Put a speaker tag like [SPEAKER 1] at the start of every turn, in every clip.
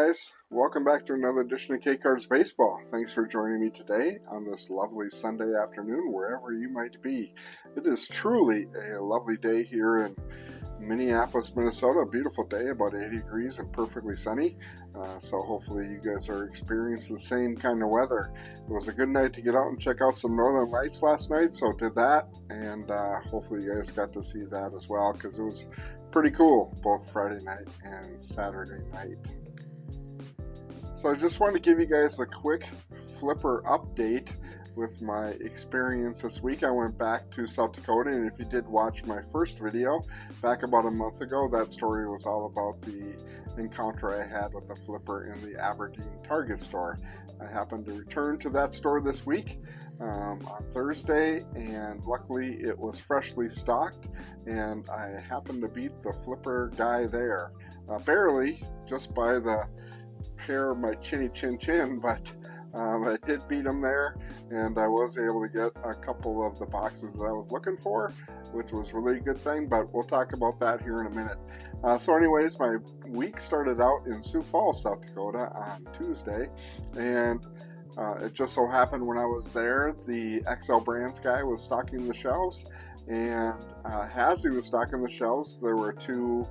[SPEAKER 1] guys, welcome back to another edition of K Cards Baseball. Thanks for joining me today on this lovely Sunday afternoon, wherever you might be. It is truly a lovely day here in Minneapolis, Minnesota. A beautiful day, about 80 degrees and perfectly sunny. So hopefully you guys are experiencing the same kind of weather. It was a good night to get out and check out some northern lights last night, so did that, and hopefully you guys got to see that as well, because it was pretty cool both Friday night and Saturday night. So I just wanted to give you guys a quick flipper update with my experience this week. I went back to South Dakota, and if you did watch my first video back about a month ago, that story was all about the encounter I had with the flipper in the Aberdeen Target store. I happened to return to that store this week on Thursday, and luckily it was freshly stocked, and I happened to beat the flipper guy there. Barely, just by the hair of my chinny chin chin, but I did beat him there, and I was able to get a couple of the boxes that I was looking for, which was really a good thing, but we'll talk about that here in a minute. So anyways, my week started out in Sioux Falls, South Dakota on Tuesday, and it just so happened when I was there, the XL Brands guy was stocking the shelves, and as he was stocking the shelves, there were two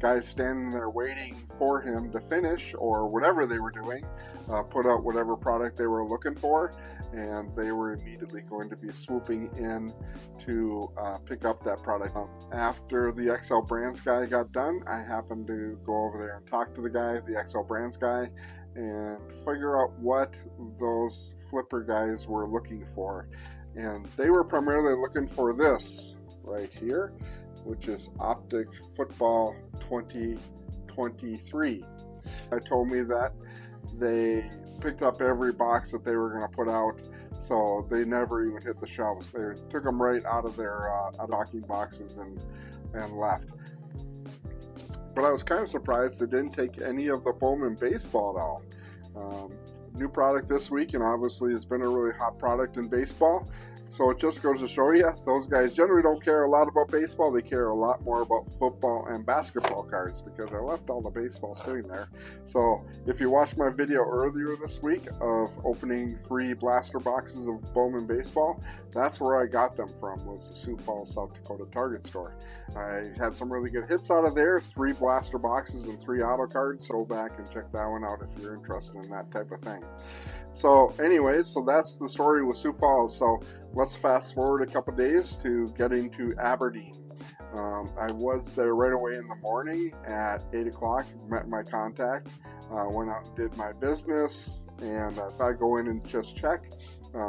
[SPEAKER 1] guys standing there waiting for him to finish, or whatever they were doing, put out whatever product they were looking for, and they were immediately going to be swooping in to pick up that product. After the XL Brands guy got done, I happened to go over there and talk to the guy, the XL Brands guy, and figure out what those flipper guys were looking for. And they were primarily looking for this right here, which is Optic Football 2023. They told me that they picked up every box that they were going to put out, so they never even hit the shelves. They took them right out of their stocking boxes and left. But I was kind of surprised they didn't take any of the Bowman baseball at all. New product this week, and obviously it's been a really hot product in baseball. So it just goes to show you, those guys generally don't care a lot about baseball. They care a lot more about football and basketball cards, because I left all the baseball sitting there. So if you watched my video earlier this week of opening 3 blaster boxes of Bowman baseball, that's where I got them from, was the Sioux Falls, South Dakota Target store. I had some really good hits out of there, 3 blaster boxes and 3 auto cards. Go back and check that one out if you're interested in that type of thing. So anyways, so that's the story with Sioux Falls. So let's fast forward a couple days to getting to Aberdeen. I was there right away in the morning at 8 o'clock, met my contact, went out and did my business, and I thought I'd go in and just check,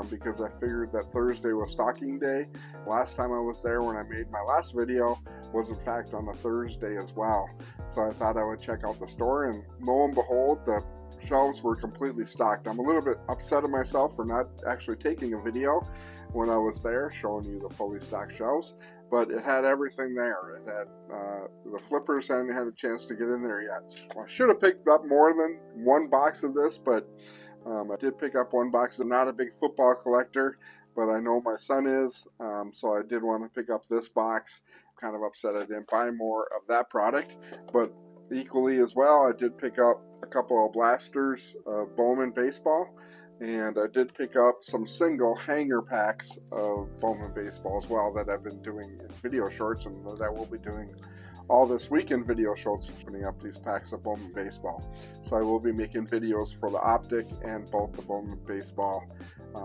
[SPEAKER 1] because I figured that Thursday was stocking day. Last time I was there, when I made my last video, was in fact on a Thursday as well. So I thought I would check out the store, and lo and behold, the shelves were completely stocked. I'm a little bit upset at myself for not actually taking a video when I was there showing you the fully stocked shelves, but it had everything there. It had the flippers hadn't had a chance to get in there yet. Well, I should have picked up more than one box of this, but I did pick up one box. I'm not a big football collector, but I know my son is, so I did want to pick up this box. I'm kind of upset I didn't buy more of that product, but equally as well, I did pick up a couple of blasters of Bowman baseball, and I did pick up some single hanger packs of Bowman baseball as well that I've been doing in video shorts, and that I will be doing all this week in video shorts, putting up these packs of Bowman baseball. So I will be making videos for the Optic and both the Bowman baseball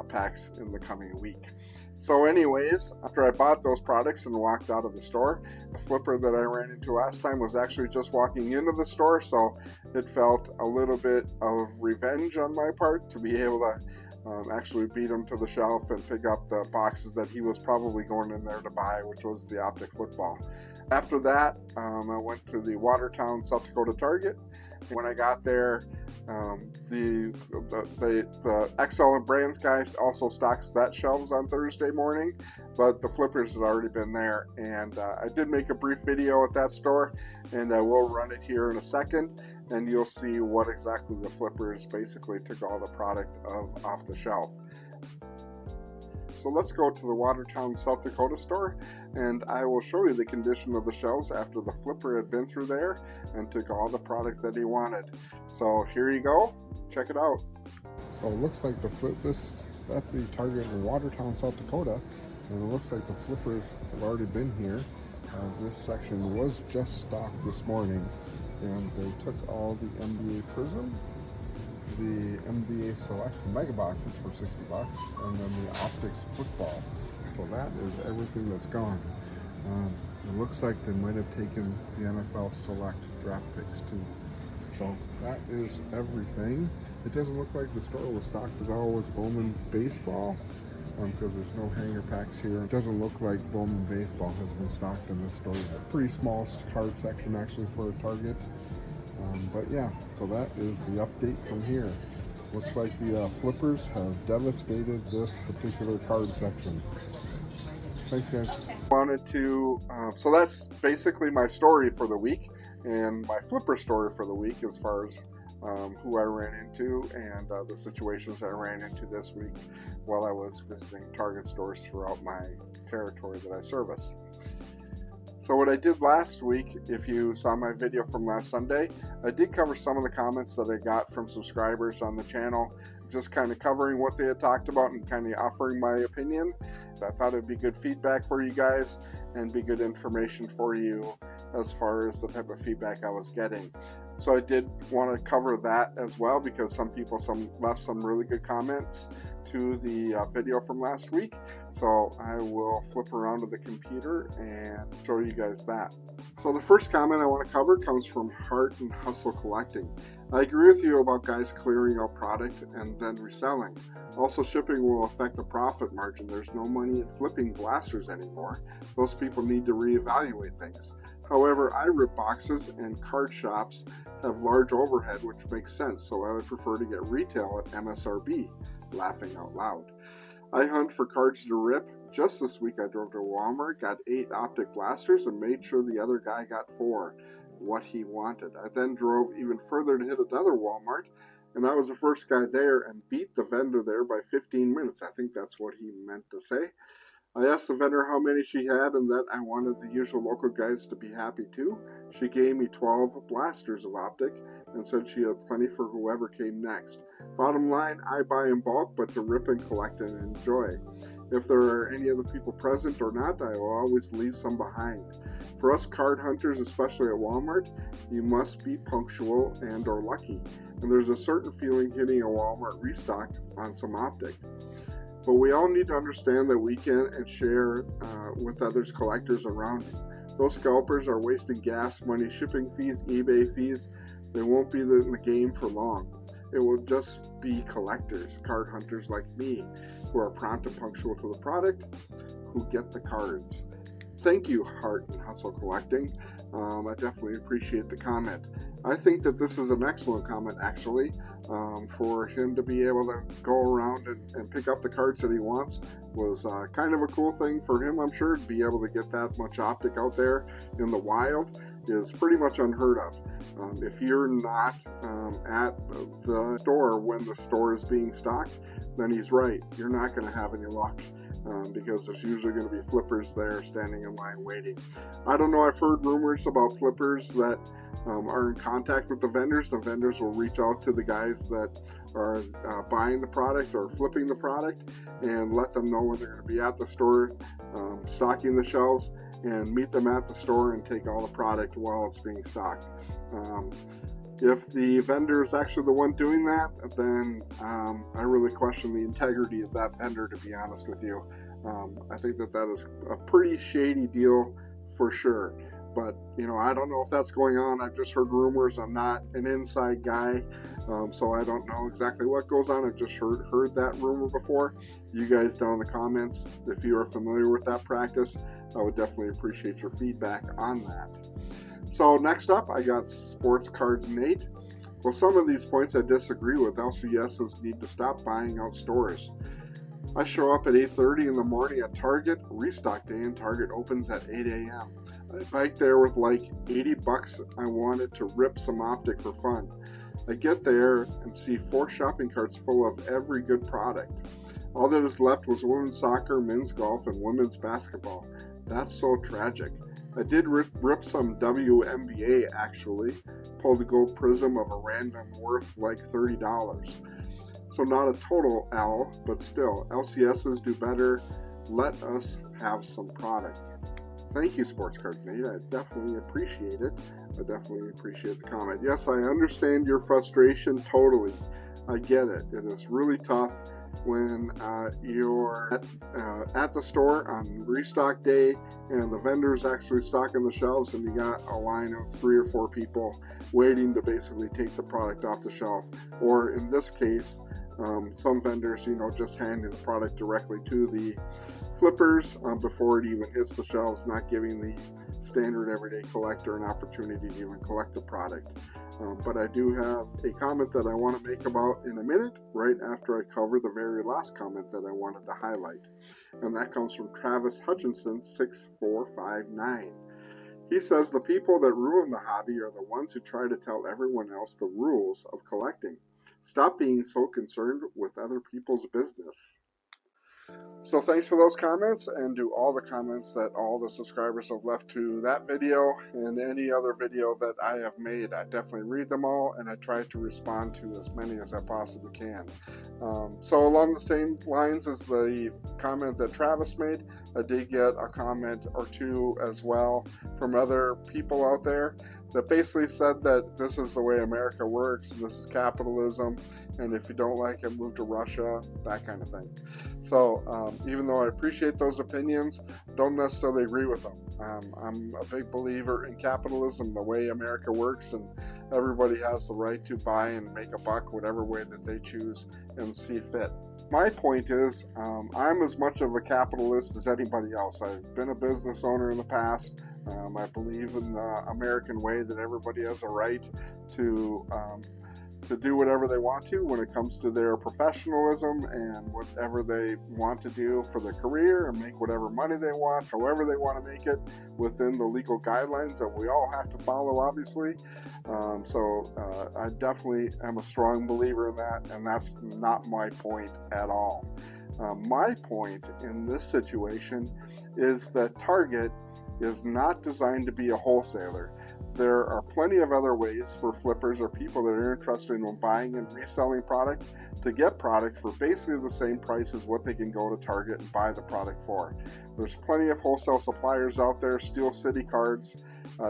[SPEAKER 1] packs in the coming week. So anyways, after I bought those products and walked out of the store, the flipper that I ran into last time was actually just walking into the store, so it felt a little bit of revenge on my part to be able to actually beat him to the shelf and pick up the boxes that he was probably going in there to buy, which was the Optic football. After that, I went to the Watertown, South Dakota Target. When I got there, the XL Brands guy also stocks that shelves on Thursday morning, but the flippers had already been there, and I did make a brief video at that store, and I will run it here in a second, and you'll see what exactly the flippers basically took all the product off the shelf. So let's go to the Watertown, South Dakota store, and I will show you the condition of the shelves after the flipper had been through there and took all the product that he wanted. So here you go, check it out.
[SPEAKER 2] So it looks like this at the Target in Watertown, South Dakota, and it looks like the flippers have already been here. This section was just stocked this morning, and they took all the NBA Prism, the NBA Select Mega Boxes for 60 bucks, and then the Optics Football. So that is everything that's gone. It looks like they might have taken the NFL Select draft picks too. So that is everything. It doesn't look like the store was stocked at all with Bowman Baseball, because there's no hanger packs here. It doesn't look like Bowman Baseball has been stocked in this store. It's a pretty small card section actually for a Target. But yeah, so that is the update from here. Looks like the flippers have devastated this particular card section. Thanks, guys.
[SPEAKER 1] Wanted to, so that's basically my story for the week, and my flipper story for the week as far as who I ran into and the situations I ran into this week while I was visiting Target stores throughout my territory that I service. So what I did last week, if you saw my video from last Sunday, I did cover some of the comments that I got from subscribers on the channel, just kind of covering what they had talked about and kind of offering my opinion. I thought it'd be good feedback for you guys and be good information for you as far as the type of feedback I was getting. So I did want to cover that as well, because some people left some really good comments to the video from last week. So I will flip around to the computer and show you guys that. So the first comment I want to cover comes from Heart and Hustle Collecting. I agree with you about guys clearing out product and then reselling. Also, shipping will affect the profit margin. There's no money in flipping blasters anymore. Those people need to reevaluate things. However, I rip boxes and card shops have large overhead, which makes sense, so I would prefer to get retail at MSRB. Laughing out loud. I hunt for cards to rip. Just this week I drove to Walmart, got 8 optic blasters, and made sure the other guy got 4, what he wanted. I then drove even further to hit another Walmart, and I was the first guy there and beat the vendor there by 15 minutes. I think that's what he meant to say. I asked the vendor how many she had and that I wanted the usual local guys to be happy too. She gave me 12 blasters of optic and said she had plenty for whoever came next. Bottom line, I buy in bulk, but to rip and collect and enjoy. If there are any other people present or not, I will always leave some behind. For us card hunters, especially at Walmart, you must be punctual and or lucky. And there's a certain feeling hitting a Walmart restock on some optic. But we all need to understand that we can and share with others collectors around you. Those scalpers are wasting gas money, shipping fees, eBay fees. They won't be in the game for long. It will just be collectors, card hunters like me, who are prompt and punctual to the product, who get the cards. Thank you, Heart and Hustle Collecting. I definitely appreciate the comment. I think that this is an excellent comment, actually. For him to be able to go around and pick up the cards that he wants was kind of a cool thing for him, I'm sure. To be able to get that much optic out there in the wild is pretty much unheard of. If you're not at the store when the store is being stocked, then he's right. You're not going to have any luck. Because there's usually going to be flippers there standing in line waiting. I don't know, I've heard rumors about flippers that are in contact with the vendors. The vendors will reach out to the guys that are buying the product or flipping the product and let them know when they're going to be at the store stocking the shelves, and meet them at the store and take all the product while it's being stocked. If the vendor is actually the one doing that, then I really question the integrity of that vendor, to be honest with you. I think that is a pretty shady deal for sure. But, I don't know if that's going on. I've just heard rumors. I'm not an inside guy, so I don't know exactly what goes on. I've just heard that rumor before. You guys down in the comments, if you are familiar with that practice, I would definitely appreciate your feedback on that. So next up, I got Sportscard Nate. Well, some of these points I disagree with. LCSs need to stop buying out stores. I show up at 8:30 in the morning at Target, restock day, and Target opens at 8 a.m. I bike there with like 80 bucks. I wanted to rip some optic for fun. I get there and see 4 shopping carts full of every good product. All that is left was women's soccer, men's golf, and women's basketball. That's so tragic. I did rip some WNBA actually, pulled a gold prism of a random worth like $30. So not a total L, but still, LCSs do better. Let us have some product. Thank you, Sportscard Nate. I definitely appreciate it. I definitely appreciate the comment. Yes, I understand your frustration totally. I get it. It is really tough when you're at the store on restock day and the vendor's actually stocking the shelves and you got a line of 3 or 4 people waiting to basically take the product off the shelf. Or in this case, some vendors, just handing the product directly to the flippers before it even hits the shelves, not giving the standard everyday collector an opportunity to even collect the product. But I do have a comment that I want to make about in a minute, right after I cover the very last comment that I wanted to highlight. And that comes from Travis Hutchinson 6459. He says the people that ruin the hobby are the ones who try to tell everyone else the rules of collecting. Stop being so concerned with other people's business. So thanks for those comments, and to all the comments that all the subscribers have left to that video and any other video that I have made. I definitely read them all, and I try to respond to as many as I possibly can. So along the same lines as the comment that Travis made, I did get a comment or two as well from other people out there that basically said that this is the way America works, and this is capitalism, and if you don't like it, move to Russia, that kind of thing. So even though I appreciate those opinions, don't necessarily agree with them. I'm a big believer in capitalism, the way America works, and everybody has the right to buy and make a buck whatever way that they choose and see fit. My point is, I'm as much of a capitalist as anybody else. I've been a business owner in the past. I believe in the American way that everybody has a right to do whatever they want to when it comes to their professionalism and whatever they want to do for their career and make whatever money they want, however they want to make it within the legal guidelines that we all have to follow, obviously. I definitely am a strong believer in that, and that's not my point at all. My point in this situation is that Target is not designed to be a wholesaler. There are plenty of other ways for flippers or people that are interested in buying and reselling product to get product for basically the same price as what they can go to Target and buy the product for. There's plenty of wholesale suppliers out there, Steel City Cards,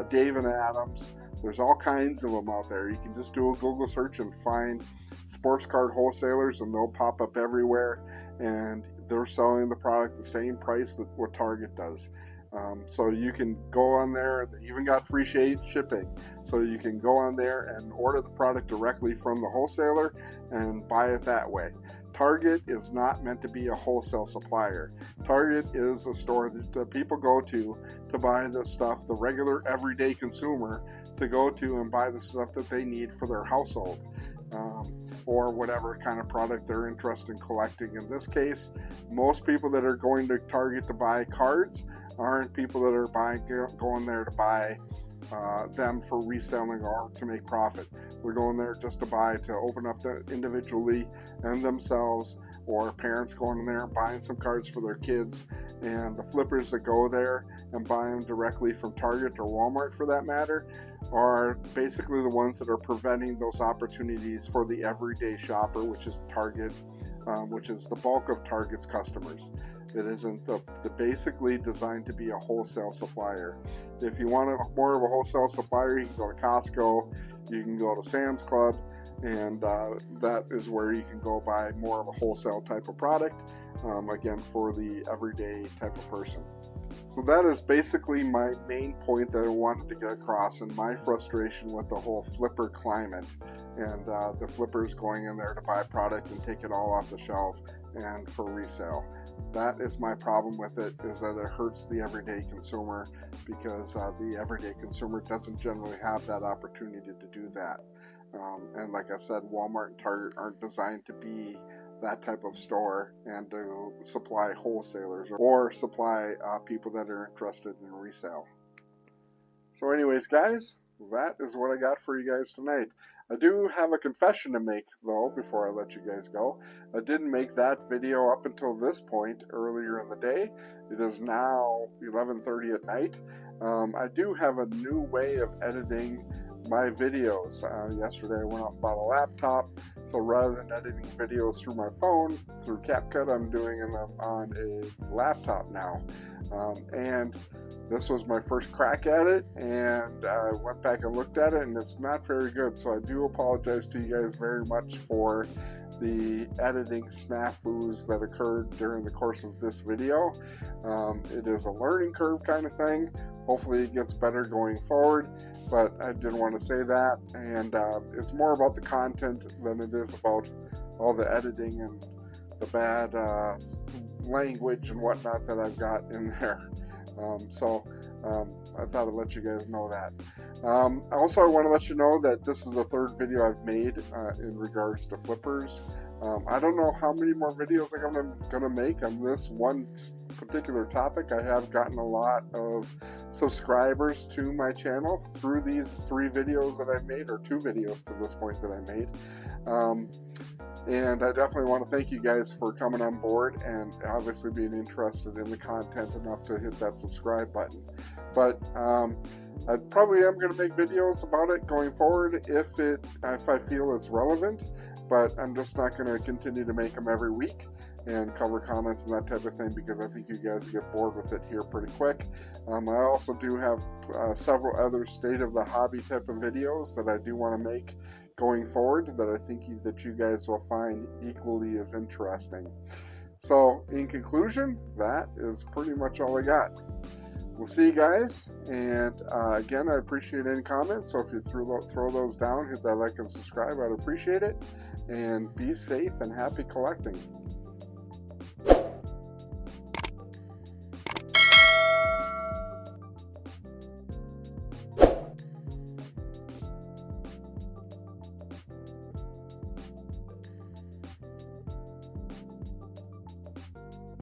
[SPEAKER 1] Dave and Adams. There's all kinds of them out there. You can just do a Google search and find Sportscard wholesalers, and they'll pop up everywhere, and they're selling the product the same price that what Target does. So you can go on there, they even got free shipping, so you can go on there and order the product directly from the wholesaler and buy it that way. Target is not meant to be a wholesale supplier. Target is a store that people go to buy the stuff, the regular everyday consumer, to go to and buy the stuff that they need for their household. Or whatever kind of product they're interested in collecting. In this case, most people that are going to Target to buy cards aren't people that are going there to buy them for reselling or to make profit. They're going there just to buy, to open up individually and themselves, or parents going in there and buying some cards for their kids. And the flippers that go there and buy them directly from Target or Walmart, for that matter, are basically the ones that are preventing those opportunities for the everyday shopper, which is Target, which is the bulk of Target's customers. It isn't basically designed to be a wholesale supplier. If you want more of a wholesale supplier, you can go to Costco, you can go to Sam's Club, and that is where you can go buy more of a wholesale type of product, again, for the everyday type of person. So that is basically my main point that I wanted to get across, and my frustration with the whole flipper climate and the flippers going in there to buy product and take it all off the shelf and for resale. That is my problem with it, is that it hurts the everyday consumer, because the everyday consumer doesn't generally have that opportunity to do that. And like I said, Walmart and Target aren't designed to be that type of store and to supply wholesalers or supply people that are interested in resale. So anyways, guys, that is what I got for you guys tonight. I do have a confession to make, though, before I let you guys go. I didn't make that video up until this point earlier in the day. It is now 11:30 at night. I do have a new way of editing my videos. Yesterday I went out and bought a laptop, so rather than editing videos through my phone, through CapCut, I'm doing them on a laptop now. And this was my first crack at it, and I went back and looked at it, and it's not very good. So I do apologize to you guys very much for the editing snafus that occurred during the course of this video. It is a learning curve kind of thing. Hopefully it gets better going forward, but I did want to say that. And it's more about the content than it is about all the editing and the bad language and whatnot that I've got in there. I thought I'd let you guys know that. Also, I want to let you know that this is the third video I've made in regards to flippers. I don't know how many more videos I'm going to make on this one particular topic. I have gotten a lot of subscribers to my channel through these 3 videos that I've made, or 2 videos to this point that I made. And I definitely want to thank you guys for coming on board and obviously being interested in the content enough to hit that subscribe button. But I probably am going to make videos about it going forward if I feel it's relevant, but I'm just not going to continue to make them every week and cover comments and that type of thing, because I think you guys get bored with it here pretty quick. I also do have several other state of the hobby type of videos that I do want to make going forward that I think that you guys will find equally as interesting. So in conclusion, that is pretty much all I got. We'll see you guys, and again, I appreciate any comments, so if you throw those down, hit that like and subscribe, I'd appreciate it. And be safe and happy collecting.